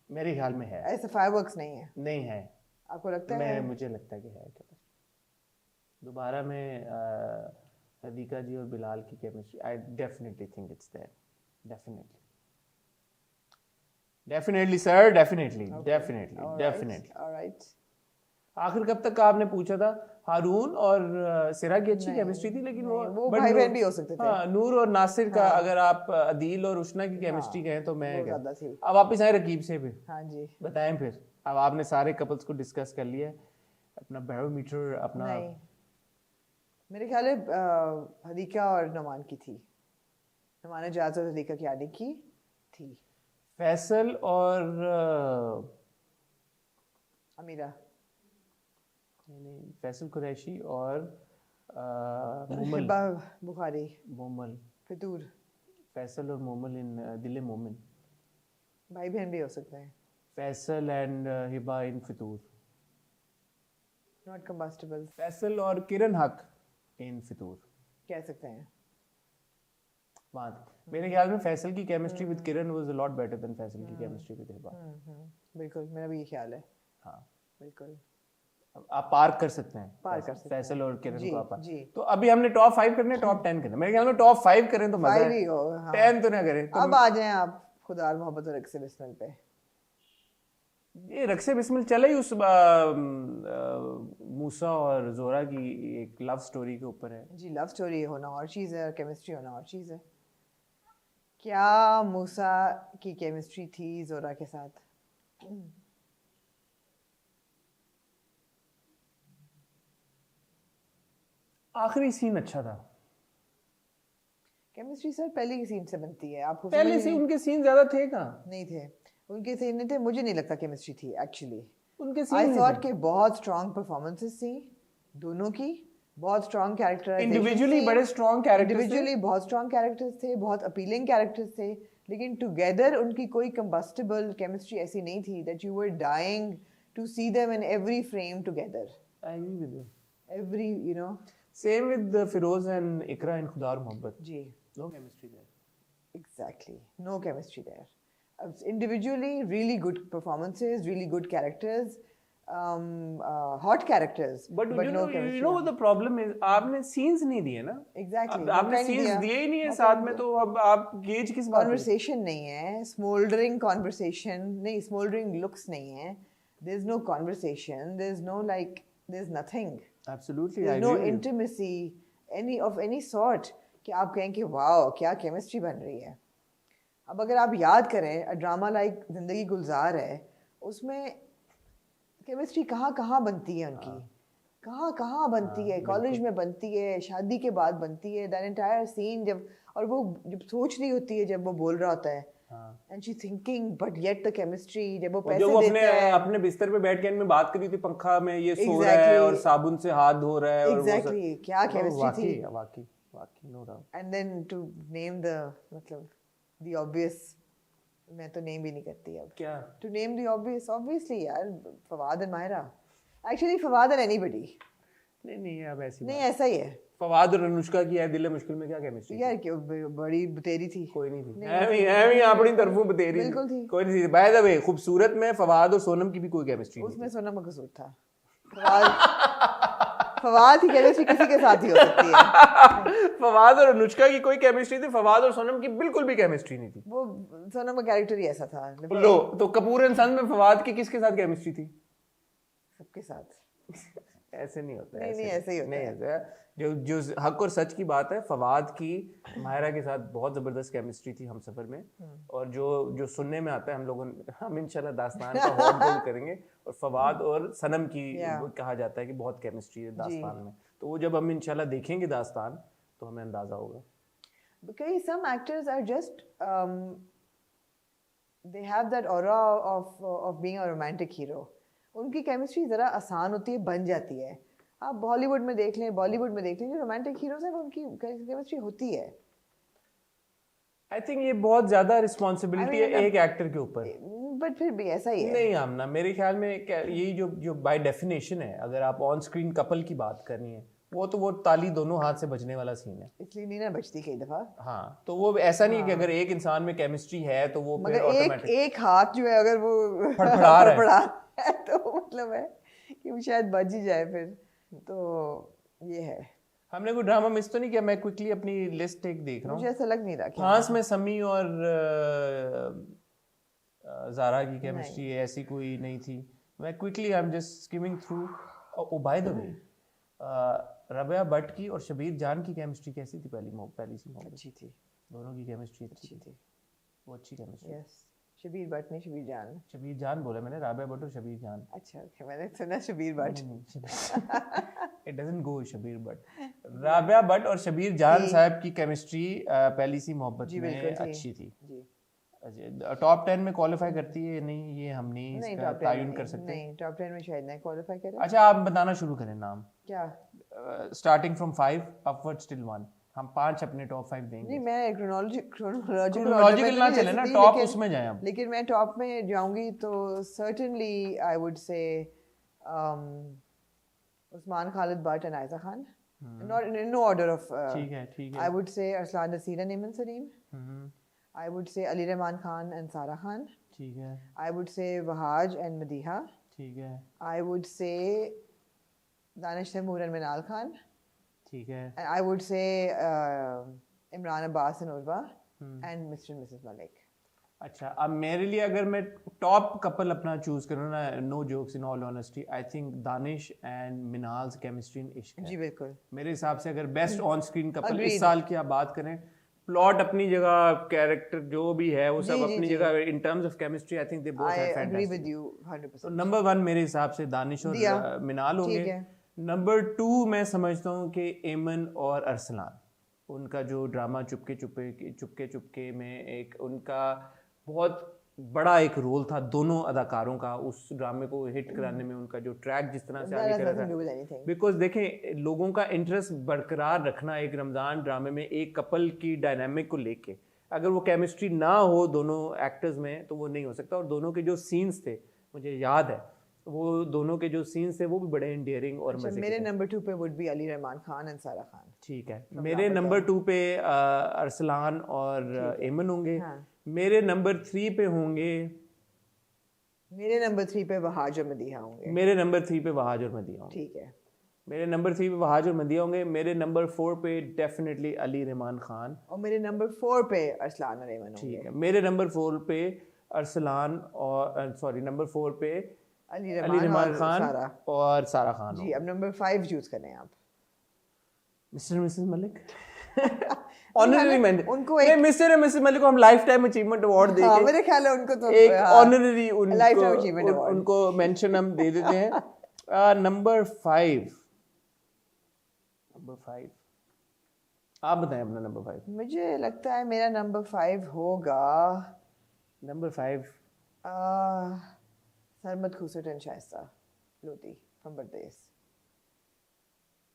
मेरे ख्याल में है। ऐसे फायरवर्क्स नहीं है। नहीं है, आपको लगता मैं है? मुझे लगता है कि है केमिस्ट्री दोबारा में हदीका जी और बिलाल की chemistry. I definitely think it's there, definitely definitely sir, definitely definitely definitely. Alright. आखिर कब तक आपने पूछा था? हारून और सिरा की अच्छी केमिस्ट्री थी, लेकिन वो but भाई नूर- बहन भी हो सकते थे। हाँ, नूर और नासिर का अगर आप अदील और उष्ना की केमिस्ट्री कहें तो मैं वो ज्यादा थी। अब वापस आए रकीब से भी हाँ जी। बताएं फिर। अब आपने सारे कपल्स को डिस्कस कर लिया है, अपना बैरोमीटर अपना नहीं, मेरे ख्याल है हदीका और नुमान की थी। नुमान इजाज़ और हदीका की आने की थी। फैसल और अमीरा नहीं, फैसल कुरैशी और मोमल हिबा बुखारी, मोमल फितूर, फैसल और मोमल इन दिल मोमिन। भाई बहन भी हो सकते हैं। Faisal and Hiba in Fitoor. Not combustible Faisal और किरण हक इन फितूर। कह सकते हैं। बात मेरे ख्याल में फैसल की chemistry with Kiran was a lot better than Faisal की केमिस्ट्री विद हिबा। बिल्कुल, मेरा भी ये ख्याल है। हाँ बिल्कुल आप पार कर सकते हैं, पार कर सकते फैसल और किरण जी, को आप जी। तो अभी हमने टॉप 5 करने, टॉप 10 करने। मेरे ख्याल में टॉप 5 करें तो मजा फाइव ही है, हो, हाँ। 10 तो ना करें तो अब आ जाएं आप खुदा मोहब्बत और रक्स बिस्मिल पे। ये रक्से बिस्मिल चले ही उस मूसा और जोरा की एक लव स्टोरी के ऊपर है। जी, लव स्टोरी होना और चीज़ है, केमिस्ट्री होना और चीज़ है। क्या मूसा की केमिस्ट्री थी जोरा के साथ? आखिरी सीन अच्छा था। केमिस्ट्री सर पहले की सीन से बनती है, आपको पहले समझ से नहीं- उनके सीन ज्यादा थे कहाँ? नहीं थे, उनके सीन नहीं थे। मुझे नहीं लगता केमिस्ट्री थी एक्चुअली। उनके आई सीन थॉट के बहुत स्ट्रॉन्ग परफॉर्मेंसेस थी दोनों की, बहुत स्ट्रॉन्ग कैरेक्टराइजेशन, इंडिविजुअली बड़े स्ट्रॉन्ग कैरेक्टर्स थे। इंडिविजुअली बहुत स्ट्रॉन्ग कैरेक्टर्स थे, बहुत अपीलिंग कैरेक्टर्स थे, लेकिन टुगेदर उनकी कोई कंबस्टिबल केमिस्ट्री ऐसी नहीं थी that you were dying to see them in every frame together, I agree with you. Every you know. Same with Feroze and Iqra in Khuda Aur Mohabbat. जी, no chemistry there. exactly, no chemistry there. Individually really good performances, really good characters, hot characters, But you no know, chemistry. you know what the problem is? आपने scenes नहीं दिए ना। Exactly, आपने मौका नहीं scenes दिया। दिए ही नहीं है मौका साथ नहीं में, दिया। तो अब आप गेज किस बात पे? Conversation नहीं है, smoldering conversation नहीं, smoldering looks नहीं है, there's no conversation, there's no like, there's nothing, Absolutely, I there's no agree with you. intimacy of any sort कि आप कहें कि वाओ क्या केमिस्ट्री बन रही है। अब अगर आप याद करें अ ड्रामा लाइक जिंदगी गुलजार है, उसमें केमिस्ट्री कहाँ कहाँ बनती है उनकी, कहाँ कहाँ बनती है, कॉलेज में बनती है, शादी के बाद बनती है, दैट एंटायर सीन जब, और वो जब सोच रही होती है जब वो बोल रहा होता है, and she thinking but yet the chemistry, जब वो पैसे जो वो देता है अपने बिस्तर पे बैठ के इनमें बात करी थी पंखा में, ये सो रहा है Exactly. और साबुन से हाथ धो रहा है और वो सब। एग्जैक्टली क्या केमिस्ट्री थी। वाकई no doubt. And then to name the मतलब द ऑब्वियस, मैं तो नेम भी नहीं करती अब। क्या? To name the obvious, obviously यार, Fawad and Mayra, actually Fawad and anybody, नहीं अब ऐसी नहीं बात। ऐसा ही है फवाद और अनुष्का की है दिल मुश्किल में क्या केमिस्ट्री? यार, क्यों बड़ी बतेरी थी। कोई नहीं थी, एवी अपनी तरफों बतेरी बिल्कुल थी। कोई नहीं थी। बाय द वे खूबसूरत में फवाद और सोनम की भी कोई केमिस्ट्री नहीं उसमें सोनम का कसूर था। फवाद फवाद की केमिस्ट्री किसी के साथ ही हो सकती है। फवाद और अनुष्का की कोई केमिस्ट्री थी, फवाद और सोनम की बिल्कुल भी केमिस्ट्री नहीं थी। वो सोनम का कैरेक्टर ही ऐसा था। लो तो कपूर एंड सन्स में फवाद की किसके साथ केमिस्ट्री थी? सबके साथ। ऐसे नहीं होता। नहीं ऐसे ही होता है। नहीं ऐसे जो हक और सच की बात है, फवाद की मायरा के साथ बहुत जबरदस्त केमिस्ट्री थी हमसफर में। और जो सुनने में आता है, हम इंशाल्लाह दास्तान का हॉट गोल्ड करेंगे, और फवाद और सनम की कहा जाता है कि बहुत केमिस्ट्री है दास्तान में। तो वो जब हम इंशाल्लाह देखेंगे दास्तान तो हमें अंदाजा होगा। Because some actors are just they have that aura of being a romantic hero. उनकी केमिस्ट्री ज़रा आसान होती है, बन जाती है। आप बॉलीवुड में देख लें, बॉलीवुड में देख लें, जो रोमांटिक हीरोज हैं उनकी केमिस्ट्री होती है। आई थिंक ये बहुत ज्यादा रिस्पॉन्सिबिलिटी है एक एक्टर के ऊपर। बट फिर भी ऐसा ही है। नहीं आमना, मेरे ख्याल में यही जो बाय डेफिनेशन है, अगर आप ऑन स्क्रीन कपल की बात करनी है, वो ताली दोनों हाथ से बजने वाला सीन है, इसलिए नहीं ना बजती कई दफा। हाँ, तो वो ऐसा नहीं है कि अगर एक इंसान में केमिस्ट्री है तो वो मगर एक हाथ जो है अगर वो फड़फड़ा रहा है तो मतलब है कि वो शायद बज ही जाए फिर। तो ये है। हमने कोई ड्रामा मिस तो नहीं किया? मैं क्विकली अपनी लिस्ट एक देख रहा हूँ। मुझे ऐसा लग नहीं रहा। फ्रांस में समी और ज़ारा की केमिस्ट्री ऐसी कोई नहीं थी। मैं quickly I am just skimming through. Oh by the way, Rabia Bhatt की और शबीर जान की केमिस्ट्री कैसी थी? पहली सी मोहब्बत अच्छी थी। दोनों की केमिस्ट्री अच्छी थी। वो अच्छी केमिस्ट्री। यस, शबीर भट्ट नहीं, शबीर जान। शबीर जान बोला मैंने, राबिया भट्ट और शबीर जान। अच्छा ओके, मैंने सुना Shabir Bhatt. It doesn't go Shabir Bhatt. Rabia Bhatt और शबीर जान साहब की केमिस्ट्री पहली सी मोहब्बत में अच्छी थी। टॉप 10 में क्वालिफाई करती है नहीं, ये हम नहीं इसका तयन कर सकते। नहीं, टॉप 10 में शायद नहीं क्वालिफाई करे। अच्छा, आप बताना शुरू करें नाम। क्या? Starting from 5 upwards till 1। हम 5 अपने टॉप 5 देंगे। नहीं, मैं क्रोनोलॉजिकल ना चले ना, टॉप उसमें जाएं हम। लेकिन मैं टॉप में जाऊंगी तो certainly I would say Usman Khalid Bhatt and Ayesha Khan, not in no order of. ठीक है आई वुड से अरसलान नसीर एंड ईमन Salim. I would say Ali Rahman Khan and Sara Khan. ठीक है। I would say Wahaj and Madiha. ठीक है। I would say Danish Taimur and Minal Khan. ठीक है। And I would say Imran Abbas and Urwa and Mr. and Mrs. Malik. अच्छा, अब मेरे लिए अगर मैं टॉप कपल अपना चूज करूँ ना, no jokes in all honesty, I think Danish and Minal's chemistry in Ishq Hai. जी बिल्कुल। मेरे हिसाब से अगर बेस्ट ऑन स्क्रीन कपल इस साल की आप बात करें, प्लॉट अपनी जगह, कैरेक्टर जो भी है वो सब अपनी जगह, in terms of chemistry I think they both have fantastic. I agree with you 100%। तो नंबर 1 मेरे हिसाब से दानिश और मिनाल होंगे। नंबर 2 मैं समझता हूँ कि एमन और अरसलान, उनका जो ड्रामा चुपके चुपके में एक उनका बहुत बड़ा एक रोल था दोनों अदाकारों का, उस ड्रामे को हिट कराने में उनका जो ट्रैक जिस तरह से आगे करा था। बिकॉज देखें, लोगों का इंटरेस्ट बरकरार रखना एक रमज़ान ड्रामे में एक कपल की डायनामिक को लेके, अगर वो केमिस्ट्री ना हो दोनों एक्टर्स में तो वो नहीं हो सकता। और दोनों के जो सीन्स थे, मुझे याद है वो दोनों के जो सीन्स थे वो भी बड़े एंडियरिंग और मजे के। मेरे नंबर 2 पे would be Ali Rahman Khan and सारा खान। ठीक है, मेरे नंबर 2 पे अरसलान और एमन होंगे। मेरे नंबर 3 पे होंगे, मेरे नंबर 3 पे वहाज और मदीहा होंगे। मेरे नंबर 3 पे वहाज और मदीहा होंगे। ठीक है, मेरे नंबर 3 पे वहाज और मदीहा होंगे। मेरे नंबर 4 पे डेफिनेटली अली रहमान खान, और मेरे नंबर 4 पे अरसलान और एमन होंगे। ठीक है, मेरे नंबर 4 पे अरसलान और सॉरी नंबर 4 पे अली रहमान खान और सारा खान। जी, अब नंबर 5 चूज करें आप। मिस्टर और मिसेस मलिक। ऑनररी मेंशन उनको एक मिस्टर और मिसेस मलिक को हम लाइफ टाइम अचीवमेंट अवार्ड देंगे। हां, मेरे ख्याल है उनको तो एक honorary life time achievement award उनको मेंशन हम दे देते हैं। नंबर 5 आप बताएं अपना नंबर 5। मुझे लगता है मेरा नंबर 5 होगा number 5 Sarmad Khoosat and Shaista Lodhi from Pardes.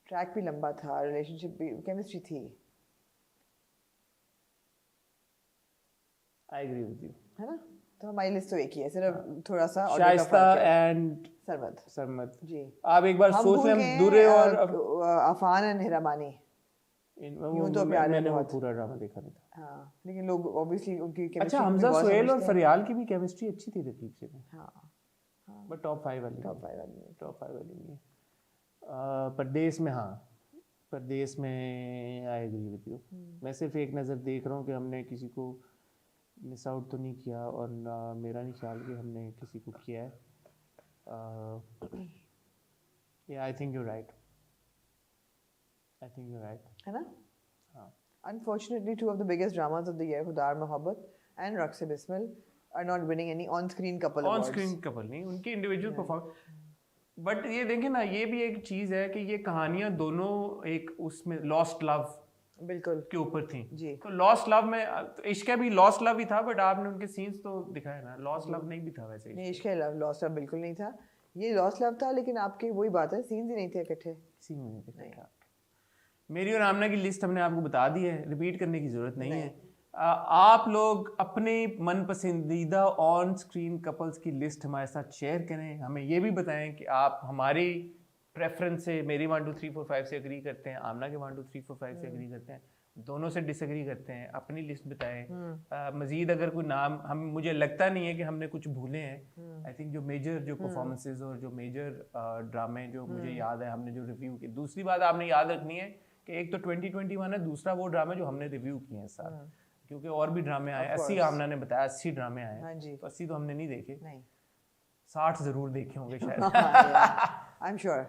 Track भी लंबा था, रिलेशनशिप भी, केमिस्ट्री थी। आई एग्री विद यू, है ना? तो हमारी लिस्ट तो एक ही है, सिर्फ थोड़ा सा शाइस्ता एंड सरमद। जी, आप एक बार सोच लें दुरे और अफान एंड हिरामानी। यूं तो प्यार मैंने वो पूरा ड्रामा देखा नहीं था। हाँ, लेकिन लोग ऑब्वियसली उनकी केमिस्ट्री। अच्छा, हमजा सोहेल और फरियाल की भी केमिस्ट्री अच्छी थी रकीब से। हाँ, बट टॉप 5 वाली नहीं है। परदेश में, हाँ परदेश में आई एग्री विद यू। मैं सिर्फ एक नज़र देख रहा हूँ कि हमने किसी को मिस आउट तो नहीं किया, और ना मेरा नहीं ख्याल कि हमने किसी को किया है। या I think you right, I think you right, है ना? हाँ। Unfortunately, two of the biggest dramas of the year, Khudar Mohabbat and Raqs Bismil, are not winning any on-screen couple awards. On-screen couple नहीं, उनकी individual performance. But ये देखें ना, ये भी एक चीज़ है कि ये कहानियाँ दोनों एक उसमें लॉस्ट लव बिल्कुल के ऊपर थी जी। तो लॉस्ट लव में इश्क भी लॉस्ट लव ही था, बट आपने उनके सीन्स तो दिखाए ना, लॉस्ट लव नहीं भी था वैसे। नहीं, इश्क लव लॉस्ट लव बिल्कुल नहीं था, ये लॉस्ट लव था, लेकिन आपकी वही बात है, सीन्स ही नहीं थे इकट्ठे। सीन नहीं थे इकट्ठे। मेरी और आमना की लिस्ट हमने आपको बता दी है, रिपीट करने की जरूरत नहीं है। आप लोग अपने मन पसंदीदा ऑन स्क्रीन कपल्स की लिस्ट हमारे साथ शेयर करें, हमें ये भी बताएं कि आप हमारी प्रेफरेंस से, मेरी 1 2 3 4 5 से एग्री करते हैं, आमना के 1 2 3 4 5 से एग्री करते हैं, दोनों से डिसएग्री करते हैं, अपनी लिस्ट बताएं। मजीद अगर कोई नाम हम, मुझे लगता नहीं है कि हमने कुछ भूले हैं। आई थिंक जो मेजर जो परफॉर्मेंसेज और जो मेजर ड्रामे जो मुझे याद है हमने जो रिव्यू किए। दूसरी बात आपने याद रखनी है कि एक तो 2021 है, दूसरा वो ड्रामे जो हमने रिव्यू किए हैं साथ, क्योंकि और भी ड्रामे आए, 80 आमना ने बताया 80 ड्रामे आए, हाँ जी। तो 80 तो हमने नहीं देखे, नहीं 60 जरूर देखे होंगे शायद। आई एम श्योर,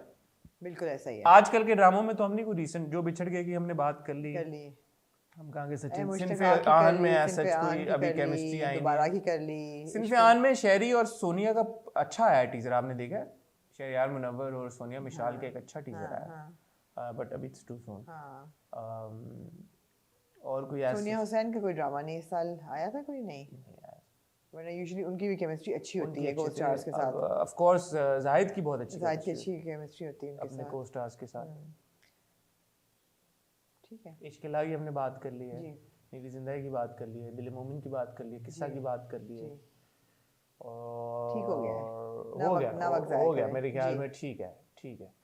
बिल्कुल ऐसा ही है। आजकल के ड्रामों में तो हमने कोई रिसेंट जो बिछड़ गए की हमने बात कर ली, हम कहेंगे सचिन सिंफे आन में ऐसा कोई अभी केमिस्ट्री आई दोबारा की कर ली। सिंफे आन में शहरी और सोनिया का अच्छा आया टीजर, आपने देखा है? शहरियार मुनव्वर और सोनिया मिशाल का एक अच्छा टीजर आया, बट अभी इट्स टू सून। और कोई ऐसा सोनिया हुसैन का कोई ड्रामा नहीं इस साल आया था? कोई नहीं, वरना यूजुअली उनकी भी केमिस्ट्री अच्छी होती है को स्टार्स के साथ। ऑफ कोर्स जाहिद की बहुत अच्छी, जाहिद की अच्छी केमिस्ट्री होती है उनके अपने साथ, को स्टार्स के साथ। ठीक है, इश्क की हमने बात कर ली है, जी। नीली जिंदगी की बात कर ली है, दिल मोमिन की बात कर ली है, किस्सा की बात कर ली है, और ठीक हो गया, हो गया मेरे ख्याल में, ठीक है, ठीक है।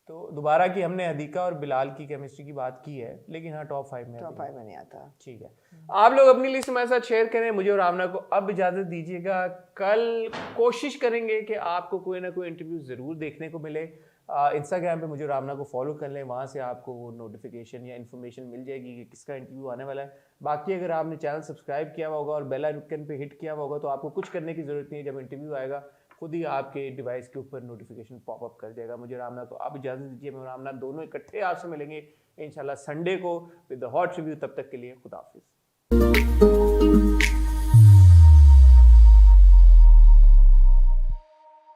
तो दोबारा की हमने अदीका और बिलाल की केमिस्ट्री की बात की है, लेकिन हाँ टॉप 5 में नहीं आता। ठीक है, आप लोग अपनी लिस्ट हमारे साथ शेयर करें। मुझे और आमना को अब इजाज़त दीजिएगा, कल कोशिश करेंगे कि आपको कोई ना कोई इंटरव्यू ज़रूर देखने को मिले। इंस्टाग्राम पे मुझे और आमना को फॉलो कर लें, वहाँ से आपको वो नोटिफिकेशन या इन्फॉर्मेशन मिल जाएगी कि किसका इंटरव्यू आने वाला है। बाकी अगर आपने चैनल सब्सक्राइब किया हुआ होगा और बेल आइकन पे हिट किया हुआ होगा तो आपको कुछ करने की ज़रूरत नहीं है, जब इंटरव्यू आएगा खुद ही आपके डिवाइस के ऊपर नोटिफिकेशन पॉपअप कर जाएगा। मुझे और आमना को आप इजाज़त दीजिए, मैं और आमना दोनों इकट्ठे आपसे मिलेंगे इंशाल्लाह संडे को विद द हॉट रिव्यू। तब तक के लिए खुदा हाफिज़।